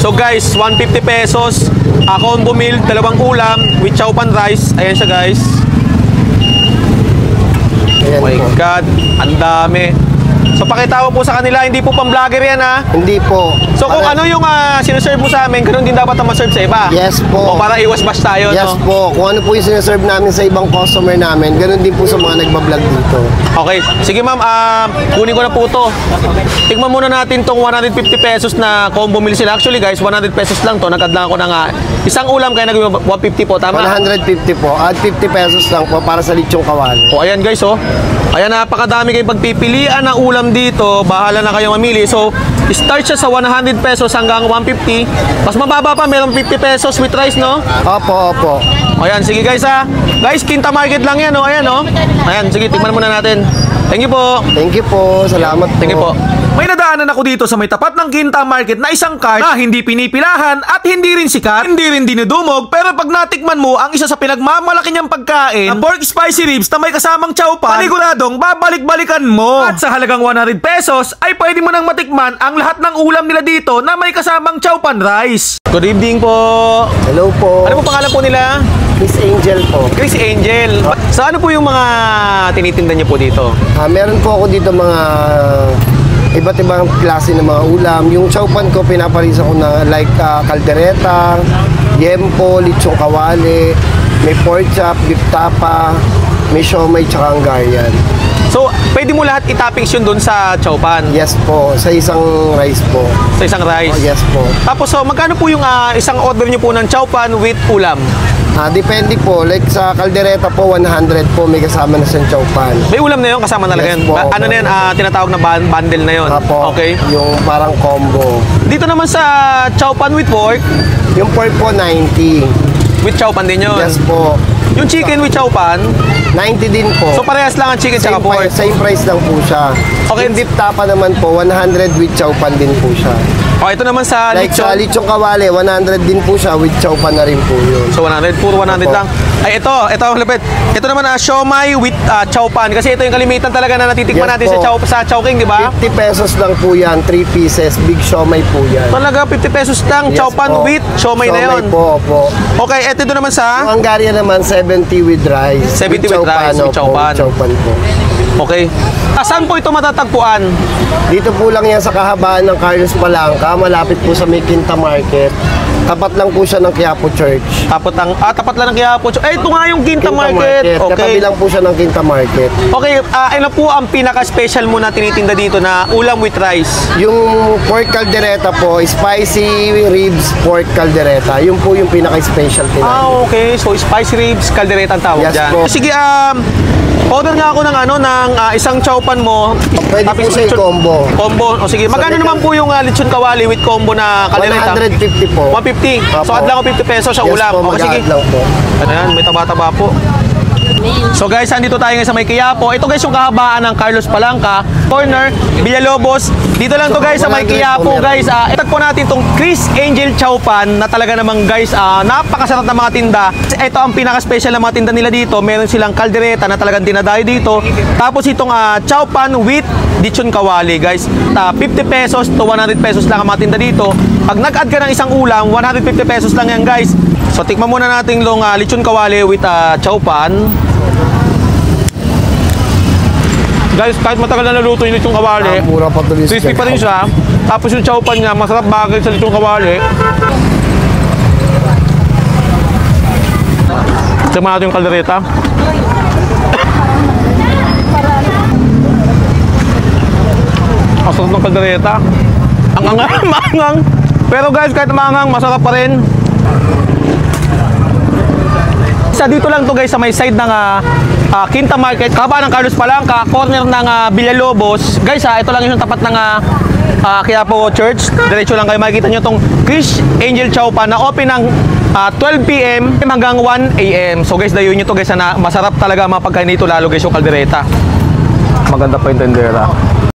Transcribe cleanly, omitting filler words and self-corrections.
So guys, 150 pesos. Combo meal, dalawang ulam with chow pan rice. Ayan siya guys. Ayan oh my po. God, ang dami. So pakitawa po sa kanila, hindi po pang-vlogger yan ha? Hindi po. So kung ano yung sineserve mo sa amin, ganun din dapat ang maserve sa iba? Yes po. O para iwas-bash tayo, yes no? po. Kung ano po yung sineserve namin sa ibang customer namin, ganun din po sa mga nagbablog dito. Okay. Sige ma'am, kunin ko na po to. Tignan muna natin tong 150 pesos na combo meal sila. Actually guys, 100 pesos lang to. Nag-add ko na nga. Isang ulam kaya nag 150 po, tama? 150 po. Add 50 pesos lang po para sa lechong kawali. O ayan guys, oh. Ayan, napakadami kayong pagpipilian ng ulam dito. Bahala na kayong mamili. So, start siya sa 100 pesos hanggang 150. Mas mababa pa, meron 50 pesos with rice, no? Opo, opo. Ayan, sige guys ha. Guys, Quinta Market lang yan, oh. Ayan, oh. Ayan, sige, tingnan muna natin. Thank you po. Thank you po. Salamat po. Thank you po. May nadaanan ako dito sa may tapat ng Quinta Market na isang cart na hindi pinipilahan at hindi rin sikat, hindi rin dinudumog, pero pag natikman mo ang isa sa pinagmamalaki niyang pagkain na pork spicy ribs na may kasamang chow pan, paniguradong babalik-balikan mo. At sa halagang 100 pesos ay pwede mo nang matikman ang lahat ng ulam nila dito na may kasamang chow pan rice. Good evening po. Hello po. Ano po pangalan po nila? Miss Angel po. Chris Angel. So ano po yung mga tinitinda niyo po dito? Meron po ako dito mga iba't ibang klase ng mga ulam. Yung chow pan ko, pinaparisa ko na like kaldereta, yempo, lechong kawali, may pork chop, beef tapa, may siomay, tsaka hungarian. So, pwede mo lahat i-toppings yun doon sa chow pan? Yes po, sa isang rice po. Sa isang rice? Oh, yes po. Tapos, so, magkano po yung isang order nyo po ng chow pan with ulam? Depende po. Like sa kaldereta po, 100 po, may kasama na sa chow pan. May ulam na yun, kasama talaga Yes yun. po, Ano na yun, tinatawag na bundle na yun? Apo, okay. Yung parang combo. Dito naman sa chow pan with pork? Yung pork po, 90. With chow pan din yun? Yes po. Yung chicken with chow pan? 90 din po. So parehas lang ang chicken same tsaka pork? Same price lang po siya. Okay. Yung beef tapa naman po, 100 with chow pan din po siya. Okay, ito naman sa Like lechon? sa lechong kawali, 100 din po siya, with chow pan na rin po yun. So 100, puro 100 Opo. lang. Ay, ito ang lapit. Ito naman siomay with chow pan. Kasi ito yung kalimitan talaga na natitikman Yes natin po. sa Chowking, di ba? 50 pesos lang po yan, 3 pieces, big siomay po yan. Talaga, 50 pesos lang, Yes chow pan po. with siomay na yun. po, po. Okay, ito naman sa... Yung Hungarian naman, 70 with rice. 70 with rice, with chow pan. Chow pan po. Okay. Saan po ito matatagpuan? Dito po lang yan sa kahabaan ng Carlos Palanca, malapit po sa may Quinta Market. Tapat lang po siya ng Quiapo Church. Tapat lang ng Quiapo. Ito nga yung Quinta Market. Okay. Katabi lang po siya ng Quinta Market. Okay, ano po ang pinaka-special mo na tinitinda dito na ulam with rice? Yung pork caldereta po, spicy ribs pork caldereta. Yun po yung pinaka-special namin. Okay. So, spicy ribs, caldereta ang tawag Yes dyan. po. Sige, order nga ako ng isang chow pan mo. Pwede po siya i-combo. Combo. O sige, magkano naman po yung lechon kawali with combo na caldereta? 150 po. 150. So, add lang ako 50 pesos sa Yes ulam. po, Okay, sige. mag-add lang po. Ano yan, may taba-taba po. So guys, andito tayo ngayon sa may Quiapo. Ito guys yung kahabaan ng Carlos Palanca, corner, Villalobos. Dito lang to guys sa may Quiapo guys. Itagpo natin tong Chris Angel Chow Pan na talaga namang guys, napakasarap na mga tinda. Ito ang pinaka-special na mga tinda nila dito. Meron silang kaldereta na talagang dinadayo dito. Tapos itong Chow Pan with lechon kawali guys. 50 pesos to 100 pesos lang ang mga tinda dito. Pag nag-add ka ng isang ulam, 150 pesos lang yan guys. So tikman muna natin yung lechon kawali with chow pan. Guys, kahit matagal na naluto yung lechon kawali, Mura pa tuloy. crispy pa rin siya. Tapos yung chow pan niya, masarap bagay sa lechon kawali. Tikman natin yung kaldereta. Ang sarap ng kaldereta. Ang angang, maangang. Pero guys, kahit maangang, masarap pa rin. Isa dito lang to guys sa may side ng Quinta Market, kahabaan ng Carlos Palanca, corner ng Villalobos. Guys ito lang yung tapat ng Quiapo Church. Diretso lang kayo, makikita nyo tong Chris Angel Chow Pan na open ng 12 PM hanggang 1 AM. So guys, dayo nyo to guys na masarap talaga ang mga pagkain dito, lalo guys yung kaldereta. Maganda pa yung tendera.